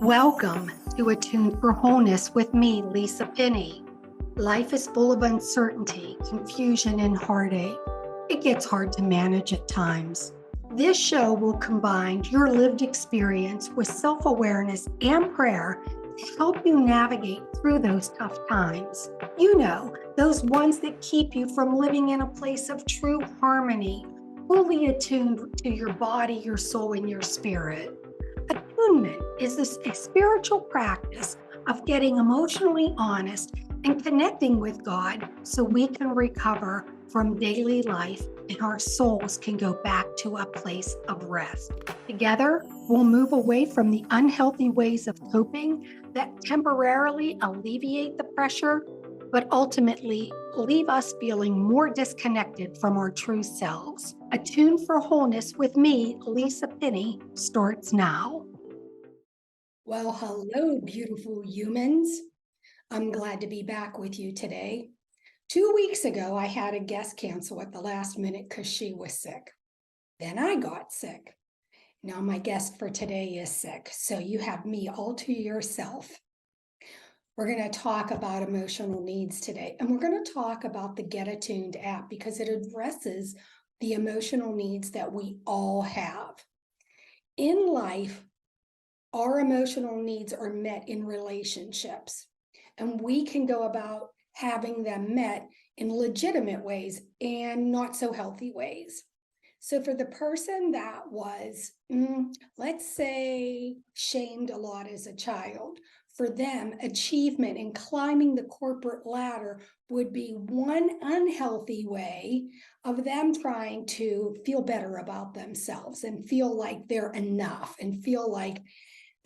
Welcome to Attuned for Wholeness with me, Lisa Pinney. Life is full of uncertainty, confusion, and heartache. It gets hard to manage at times. This show will combine your lived experience with self-awareness and prayer to help you navigate through those tough times. You know, those ones that keep you from living in a place of true harmony, fully attuned to your body, your soul, and your spirit. Attunement is a spiritual practice of getting emotionally honest and connecting with God so we can recover from daily life and our souls can go back to a place of rest. Together, we'll move away from the unhealthy ways of coping that temporarily alleviate the pressure, but ultimately leave us feeling more disconnected from our true selves. Attuned for Wholeness with me, Lisa Pinney, starts now. Well, hello, beautiful humans. I'm glad to be back with you today. 2 weeks ago, I had a guest cancel at the last minute because she was sick. Then I got sick. Now my guest for today is sick, so you have me all to yourself. We're going to talk about emotional needs today, and we're going to talk about the Get Attuned app because it addresses the emotional needs that we all have. In life, our emotional needs are met in relationships, and we can go about having them met in legitimate ways and not so healthy ways. So for the person that was, let's say, shamed a lot as a child, for them, achievement and climbing the corporate ladder would be one unhealthy way of them trying to feel better about themselves and feel like they're enough and feel like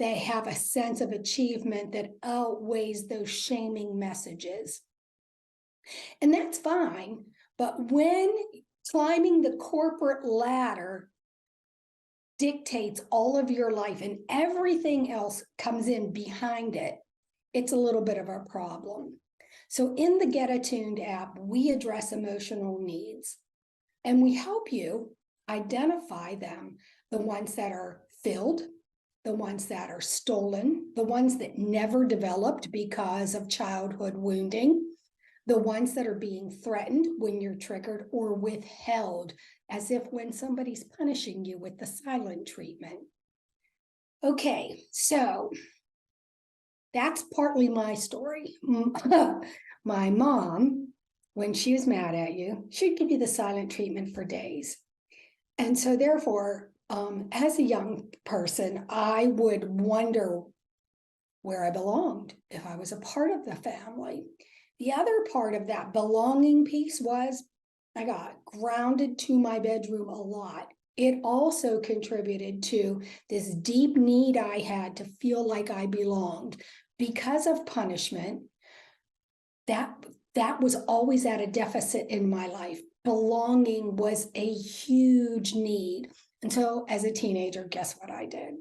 they have a sense of achievement that outweighs those shaming messages. And that's fine, but when climbing the corporate ladder dictates all of your life and everything else comes in behind it, it's a little bit of a problem. So in the Get Attuned app, we address emotional needs and we help you identify them, the ones that are filled, the ones that are stolen, the ones that never developed because of childhood wounding, the ones that are being threatened when you're triggered or withheld, as if when somebody's punishing you with the silent treatment. Okay, so that's partly my story. My mom, when she was mad at you, she'd give you the silent treatment for days. And so therefore, as a young person, I would wonder where I belonged, if I was a part of the family. The other part of that belonging piece was I got grounded to my bedroom a lot. It also contributed to this deep need I had to feel like I belonged. Because of punishment, that was always at a deficit in my life. Belonging was a huge need. And so as a teenager, guess what I did?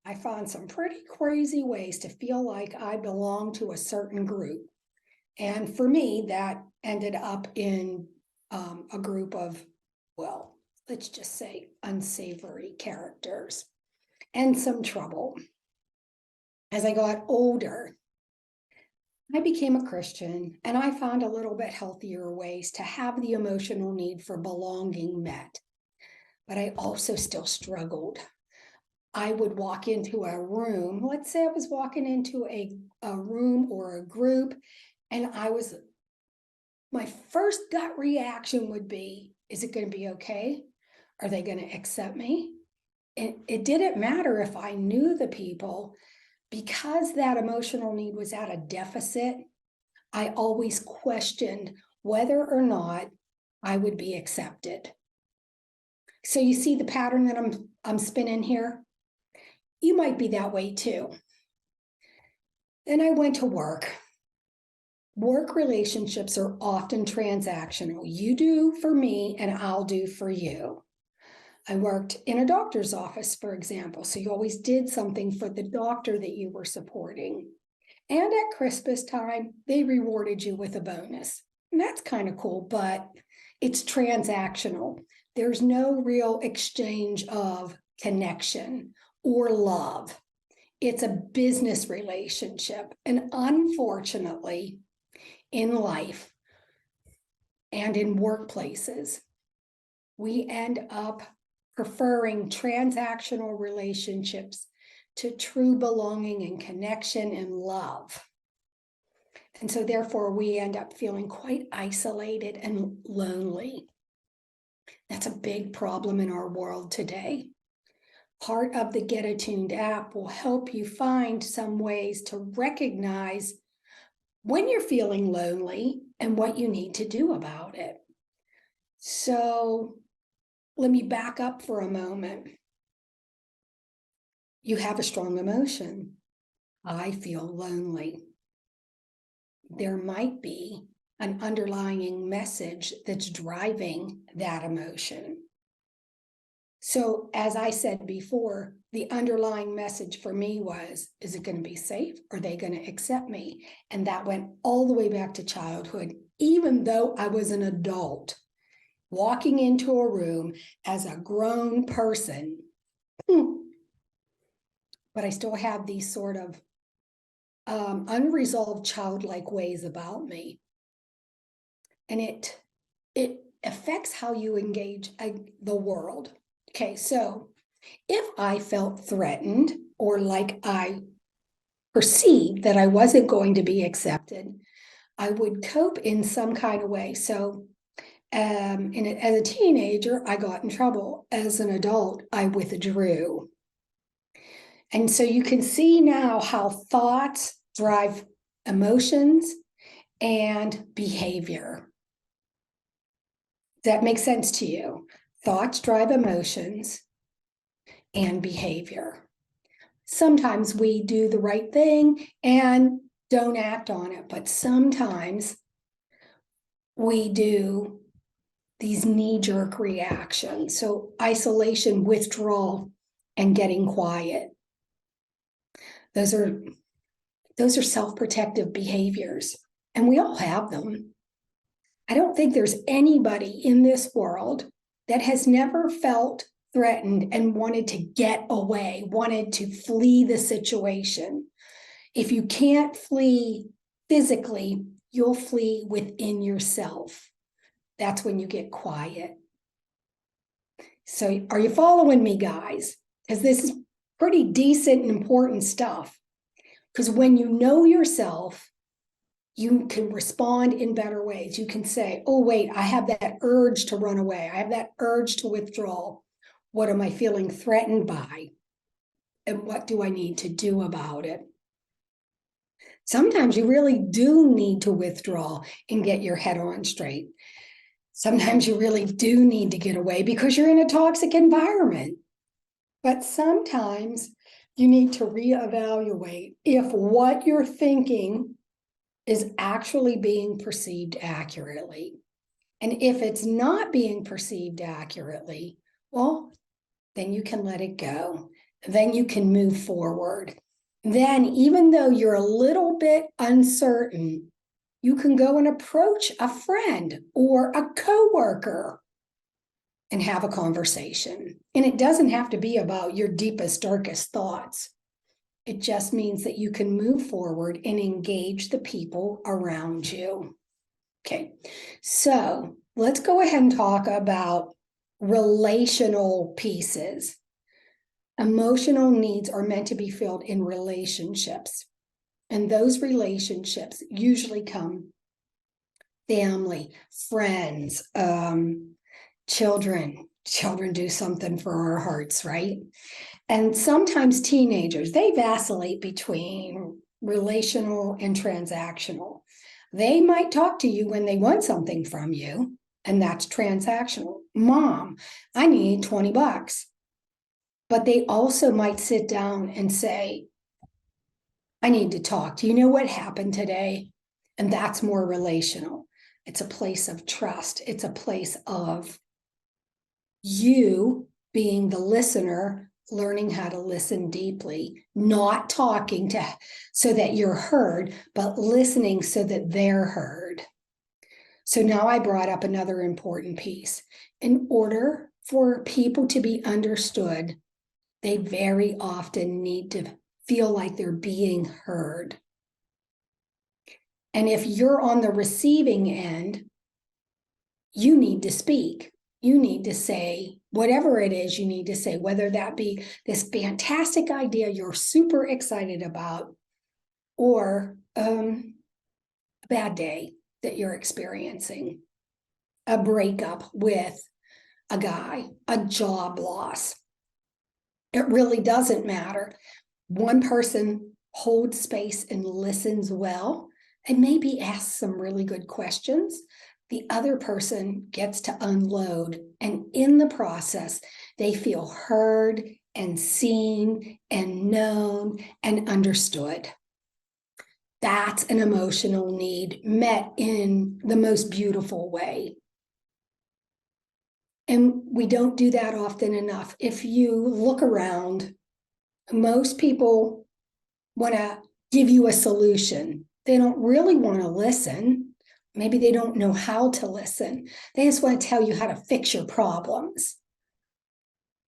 I found some pretty crazy ways to feel like I belonged to a certain group. And for me, that ended up in a group of, well, let's just say unsavory characters and some trouble. As I got older, I became a Christian and I found a little bit healthier ways to have the emotional need for belonging met. But I also still struggled. I would walk into a room, let's say I was walking into a room or a group, and my first gut reaction would be, is it going to be okay? Are they going to accept me? And it didn't matter if I knew the people, because that emotional need was at a deficit. I always questioned whether or not I would be accepted. So you see the pattern that I'm spinning here? You might be that way too. Then I went to work. Work relationships are often transactional. You do for me and I'll do for you. I worked in a doctor's office, for example, so you always did something for the doctor that you were supporting. And at Christmas time, they rewarded you with a bonus. And that's kind of cool, but it's transactional. There's no real exchange of connection or love. It's a business relationship. And unfortunately, in life and in workplaces, we end up preferring transactional relationships to true belonging and connection and love. And so therefore, we end up feeling quite isolated and lonely. That's a big problem in our world today. Part of the Get Attuned app will help you find some ways to recognize when you're feeling lonely and what you need to do about it. So let me back up for a moment. You have a strong emotion. I feel lonely. There might be an underlying message that's driving that emotion. So as I said before, the underlying message for me was, is it going to be safe? Are they going to accept me? And that went all the way back to childhood, even though I was an adult, walking into a room as a grown person. But I still have these sort of unresolved childlike ways about me. And it affects how you engage the world. Okay, so if I felt threatened or like I perceived that I wasn't going to be accepted, I would cope in some kind of way. So as a teenager, I got in trouble. As an adult, I withdrew. And so you can see now how thoughts drive emotions and behavior. Does that make sense to you? Thoughts drive emotions and behavior. Sometimes we do the right thing and don't act on it, but sometimes we do these knee-jerk reactions. So isolation, withdrawal, and getting quiet. Those are self-protective behaviors, and we all have them. I don't think there's anybody in this world that has never felt threatened and wanted to get away, wanted to flee the situation. If you can't flee physically, you'll flee within yourself. That's when you get quiet. So are you following me, guys? Because this is pretty decent and important stuff. Because when you know yourself, you can respond in better ways. You can say, oh, wait, I have that urge to run away. I have that urge to withdraw. What am I feeling threatened by? And what do I need to do about it? Sometimes you really do need to withdraw and get your head on straight. Sometimes you really do need to get away because you're in a toxic environment. But sometimes you need to reevaluate if what you're thinking is actually being perceived accurately. And if it's not being perceived accurately, well, then you can let it go. Then you can move forward. Then, even though you're a little bit uncertain, you can go and approach a friend or a coworker and have a conversation. And it doesn't have to be about your deepest, darkest thoughts. It just means that you can move forward and engage the people around you. Okay, so let's go ahead and talk about relational pieces. Emotional needs are meant to be filled in relationships. And those relationships usually come family, friends, children. Children do something for our hearts, right? And sometimes teenagers, they vacillate between relational and transactional. They might talk to you when they want something from you, and that's transactional. Mom, I need $20. But they also might sit down and say, I need to talk. Do you know what happened today? And that's more relational. It's a place of trust. It's a place of you being the listener, learning how to listen deeply, not talking so that you're heard, but listening so that they're heard. So now I brought up another important piece. In order for people to be understood, they very often need to feel like they're being heard. And if you're on the receiving end, you need to speak. You need to say whatever it is you need to say, whether that be this fantastic idea you're super excited about, or a bad day that you're experiencing, a breakup with a guy, a job loss. It really doesn't matter. One person holds space and listens well and maybe asks some really good questions. The other person gets to unload, and in the process, they feel heard and seen and known and understood. That's an emotional need met in the most beautiful way. And we don't do that often enough. If you look around, most people want to give you a solution. They don't really want to listen. Maybe they don't know how to listen. They just want to tell you how to fix your problems.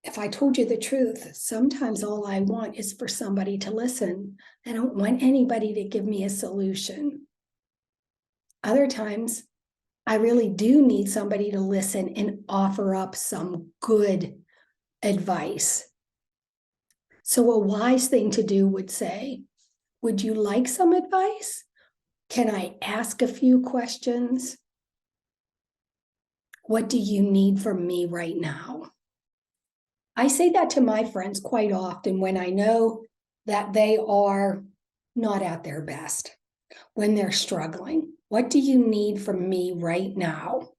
If I told you the truth, sometimes all I want is for somebody to listen. I don't want anybody to give me a solution. Other times, I really do need somebody to listen and offer up some good advice. So a wise thing to do would say, would you like some advice? Can I ask a few questions? What do you need from me right now? I say that to my friends quite often when I know that they are not at their best, when they're struggling. What do you need from me right now?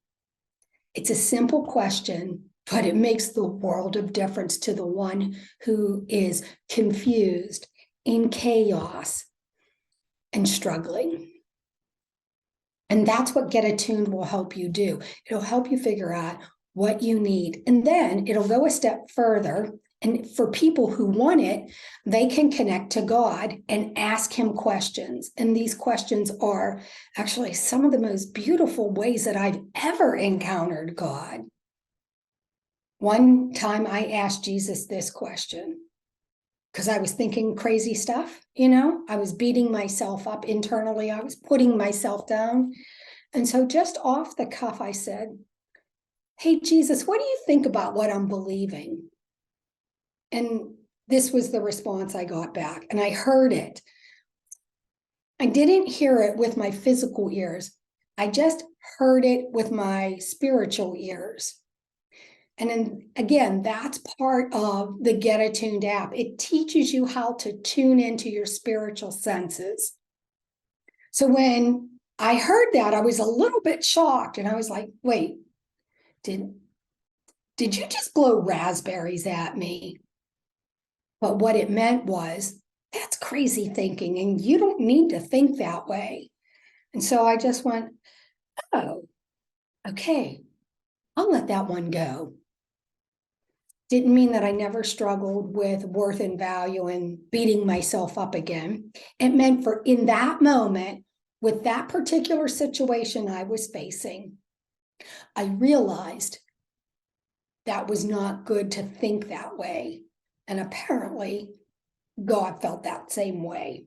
It's a simple question, but it makes the world of difference to the one who is confused, in chaos, and struggling. And that's what Get Attuned will help you do. It'll help you figure out what you need. And then it'll go a step further. And for people who want it, they can connect to God and ask him questions. And these questions are actually some of the most beautiful ways that I've ever encountered God. One time I asked Jesus this question because I was thinking crazy stuff, I was beating myself up internally. I was putting myself down. And so just off the cuff, I said, hey, Jesus, what do you think about what I'm believing? And this was the response I got back. And I heard it. I didn't hear it with my physical ears. I just heard it with my spiritual ears. And then again, that's part of the Get Attuned app. It teaches you how to tune into your spiritual senses. So when I heard that, I was a little bit shocked. And I was like, wait, did you just blow raspberries at me? But what it meant was, that's crazy thinking, and you don't need to think that way. And so I just went, oh, okay, I'll let that one go. Didn't mean that I never struggled with worth and value and beating myself up again. It meant for in that moment, with that particular situation I was facing, I realized that was not good to think that way. And apparently, God felt that same way.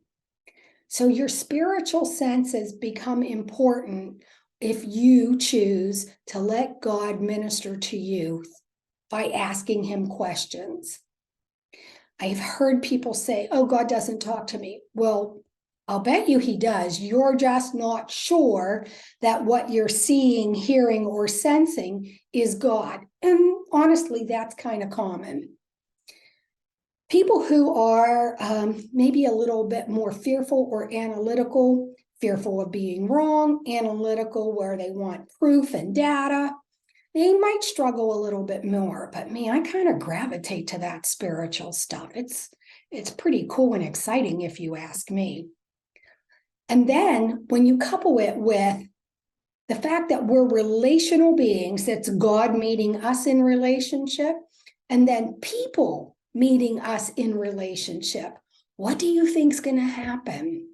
So your spiritual senses become important if you choose to let God minister to you by asking him questions. I've heard people say, oh, God doesn't talk to me. Well, I'll bet you he does. You're just not sure that what you're seeing, hearing, or sensing is God. And honestly, that's kind of common. People who are maybe a little bit more fearful or analytical, fearful of being wrong, analytical where they want proof and data, they might struggle a little bit more. But me, I kind of gravitate to that spiritual stuff. It's pretty cool and exciting if you ask me. And then when you couple it with the fact that we're relational beings, that's God meeting us in relationship, and then people meeting us in relationship, what do you think's going to happen?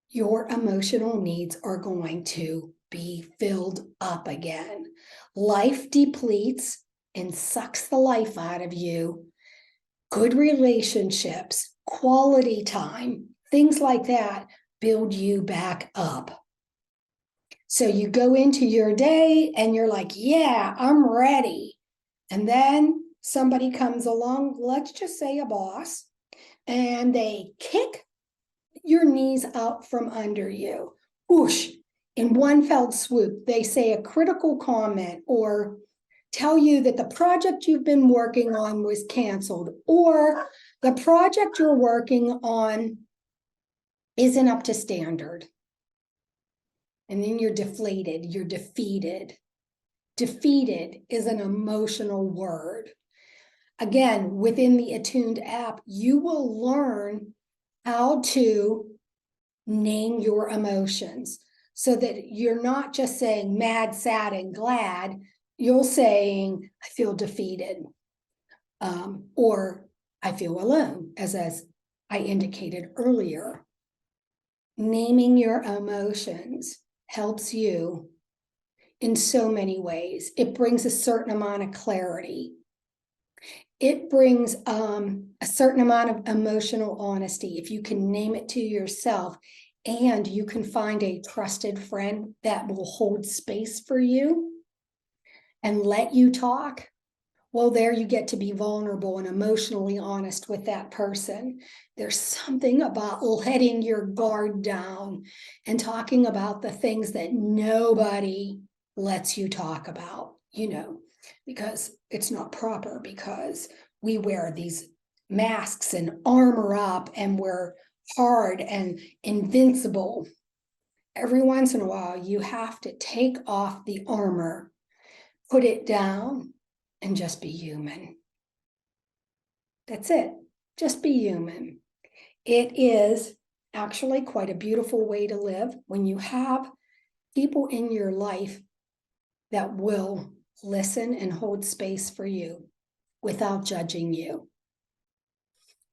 Your emotional needs are going to be filled up again. Life depletes and sucks the life out of you. Good relationships, quality time, things like that build you back up. So you go into your day and you're like, yeah, I'm ready. And then somebody comes along, let's just say a boss, and they kick your knees out from under you. Whoosh, in one fell swoop, they say a critical comment or tell you that the project you've been working on was canceled, or the project you're working on isn't up to standard. And then you're deflated, you're defeated. Defeated is an emotional word. Again, within the Attuned app, you will learn how to name your emotions so that you're not just saying mad, sad, and glad. You're saying, I feel defeated, or I feel alone, as I indicated earlier. Naming your emotions helps you in so many ways. It brings a certain amount of clarity. It brings a certain amount of emotional honesty. If you can name it to yourself, and you can find a trusted friend that will hold space for you and let you talk, well, there you get to be vulnerable and emotionally honest with that person. There's something about letting your guard down and talking about the things that nobody lets you talk about, because it's not proper, because we wear these masks and armor up and we're hard and invincible. Every once in a while, you have to take off the armor, put it down, and just be human. That's it. Just be human. It is actually quite a beautiful way to live when you have people in your life that will listen and hold space for you without judging you.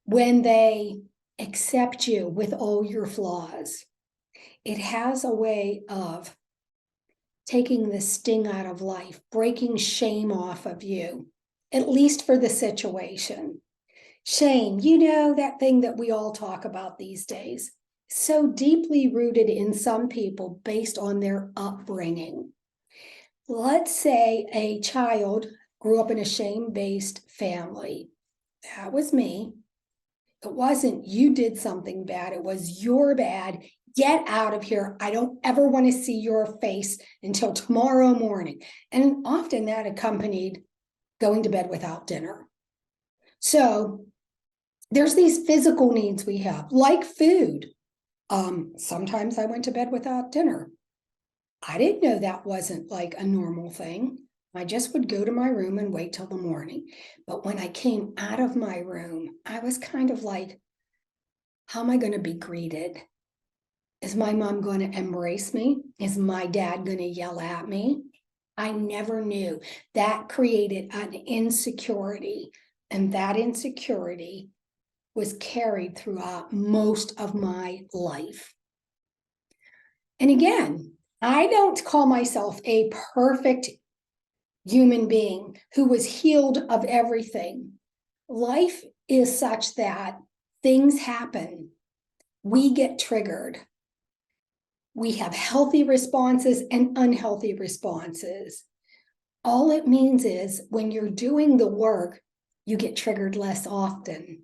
When they accept you with all your flaws, it has a way of taking the sting out of life, breaking shame off of you, at least for the situation. Shame, that thing that we all talk about these days, so deeply rooted in some people based on their upbringing. Let's say a child grew up in a shame-based family. That was me. It wasn't you did something bad. It was you're bad. Get out of here. I don't ever want to see your face until tomorrow morning. And often that accompanied going to bed without dinner. So there's these physical needs we have, like food. Sometimes I went to bed without dinner. I didn't know that wasn't like a normal thing. I just would go to my room and wait till the morning. But when I came out of my room, I was kind of like, how am I going to be greeted? Is my mom going to embrace me? Is my dad going to yell at me? I never knew. That created an insecurity, and that insecurity was carried throughout most of my life. And again, I don't call myself a perfect human being who was healed of everything. Life is such that things happen. We get triggered. We have healthy responses and unhealthy responses. All it means is when you're doing the work, you get triggered less often.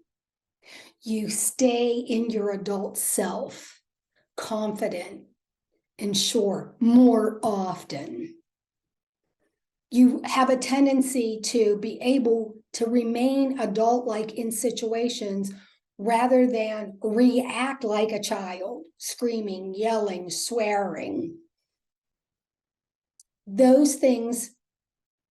You stay in your adult self, confident and sure more often. You have a tendency to be able to remain adult-like in situations rather than react like a child, screaming, yelling, swearing. Those things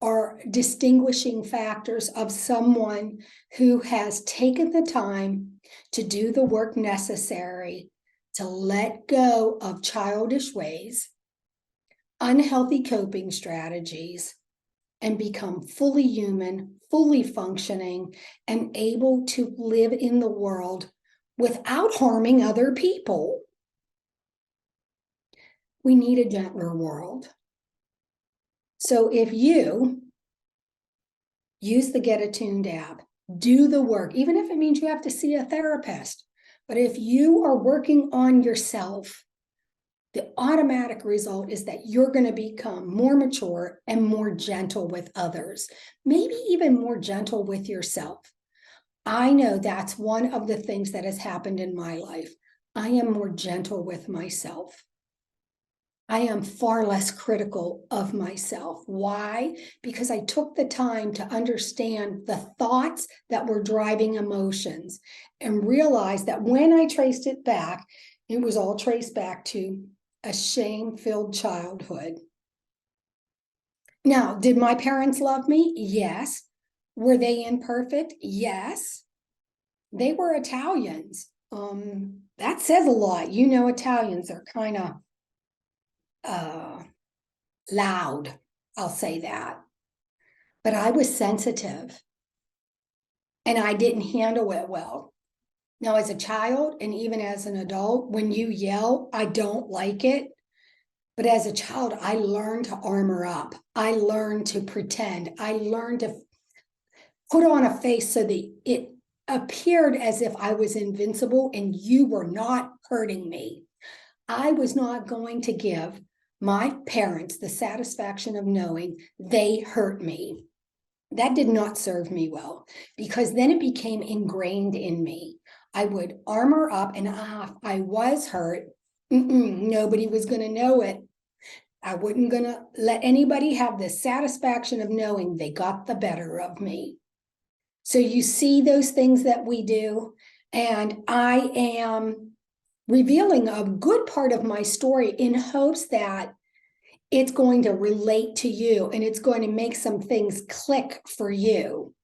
are distinguishing factors of someone who has taken the time to do the work necessary to let go of childish ways, unhealthy coping strategies, and become fully human, fully functioning, and able to live in the world without harming other people. We need a gentler world. So if you use the Get Attuned app, do the work, even if it means you have to see a therapist. But if you are working on yourself, the automatic result is that you're going to become more mature and more gentle with others, maybe even more gentle with yourself. I know that's one of the things that has happened in my life. I am more gentle with myself. I am far less critical of myself. Why? Because I took the time to understand the thoughts that were driving emotions and realized that when I traced it back, it was all traced back to a shame-filled childhood. Now, did my parents love me? Yes. Were they imperfect? Yes. They were Italians. That says a lot. You know, Italians are kind of loud. I'll say that. But I was sensitive and I didn't handle it well. Now, as a child and even as an adult, when you yell, I don't like it. But as a child, I learned to armor up. I learned to pretend. I learned to put on a face so that it appeared as if I was invincible and you were not hurting me. I was not going to give my parents the satisfaction of knowing they hurt me. That did not serve me well, because then it became ingrained in me. I would armor up, and if I was hurt, nobody was going to know it. I wasn't going to let anybody have the satisfaction of knowing they got the better of me. So you see those things that we do, and I am revealing a good part of my story in hopes that it's going to relate to you and it's going to make some things click for you.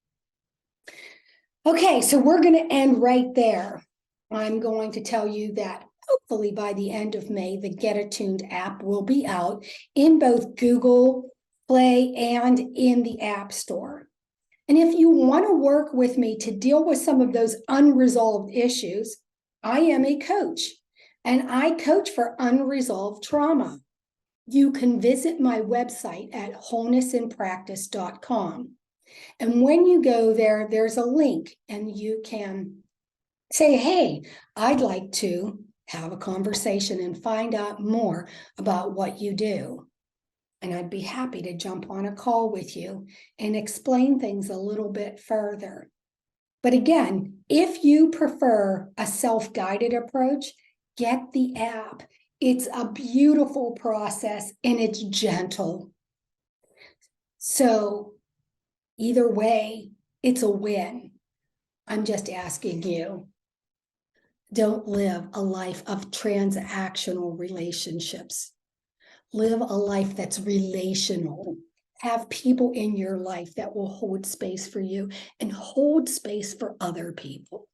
Okay, so we're going to end right there. I'm going to tell you that hopefully by the end of May, the Get Attuned app will be out in both Google Play and in the App Store. And if you want to work with me to deal with some of those unresolved issues, I am a coach, and I coach for unresolved trauma. You can visit my website at wholenessandpractice.com. And when you go there, there's a link, and you can say, hey, I'd like to have a conversation and find out more about what you do. And I'd be happy to jump on a call with you and explain things a little bit further. But again, if you prefer a self-guided approach, get the app. It's a beautiful process and it's gentle. So either way, it's a win. I'm just asking you, don't live a life of transactional relationships. Live a life that's relational. Have people in your life that will hold space for you and hold space for other people.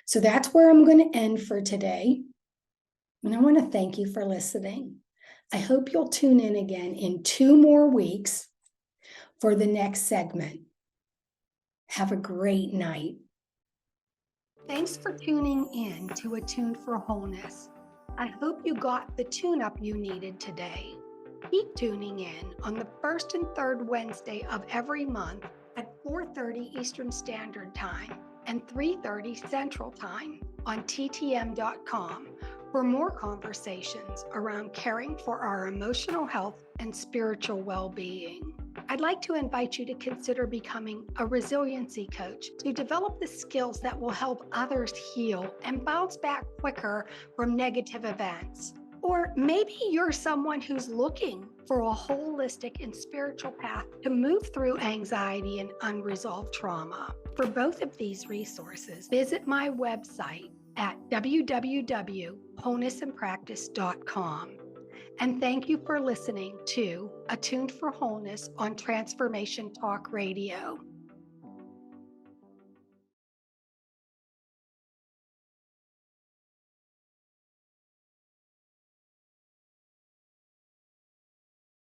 So that's where I'm going to end for today. And I want to thank you for listening. I hope you'll tune in again in 2 more weeks for the next segment. Have a great night. Thanks for tuning in to Attuned for Wholeness. I hope you got the tune-up you needed today. Keep tuning in on the first and third Wednesday of every month at 4:30 Eastern Standard Time and 3:30 Central Time on ttm.com for more conversations around caring for our emotional health and spiritual well-being. I'd like to invite you to consider becoming a resiliency coach to develop the skills that will help others heal and bounce back quicker from negative events. Or maybe you're someone who's looking for a holistic and spiritual path to move through anxiety and unresolved trauma. For both of these resources, visit my website at www.wholenessandpractice.com. And thank you for listening to Attuned for Wholeness on Transformation Talk Radio.